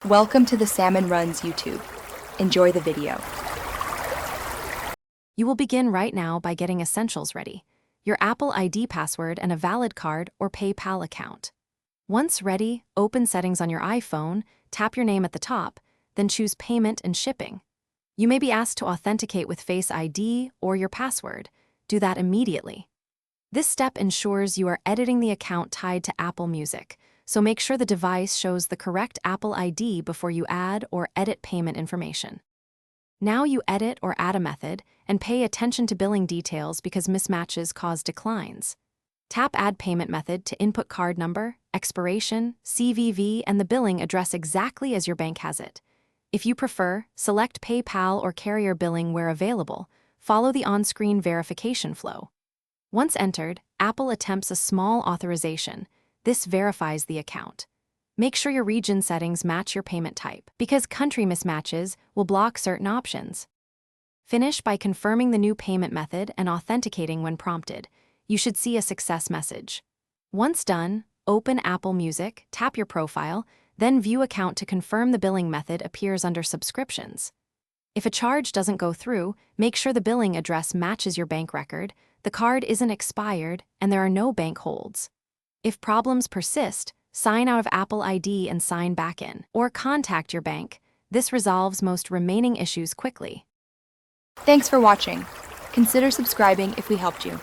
Welcome to the Salmon Runs YouTube. Enjoy the video. You will begin right now by getting essentials ready: your Apple ID password and a valid card or PayPal account. Once ready, open Settings on your iPhone, tap your name at the top, then choose Payment and Shipping. You may be asked to authenticate with Face ID or your password. Do that immediately. This step ensures you are editing the account tied to Apple Music, so make sure the device shows the correct Apple ID before you add or edit payment information. Now you edit or add a method, and pay attention to billing details because mismatches cause declines. Tap Add Payment Method to input card number, expiration, CVV, and the billing address exactly as your bank has it. If you prefer, select PayPal or carrier billing where available. Follow the on-screen verification flow. Once entered, Apple attempts a small authorization. This verifies the account. Make sure your region settings match your payment type, because country mismatches will block certain options. Finish by confirming the new payment method and authenticating when prompted. You should see a success message. Once done, open Apple Music, tap your profile, then View Account to confirm the billing method appears under Subscriptions. If a charge doesn't go through, make sure the billing address matches your bank record, the card isn't expired, and there are no bank holds. If problems persist, sign out of Apple ID and sign back in, or contact your bank. This resolves most remaining issues quickly. Thanks for watching. Consider subscribing if we helped you.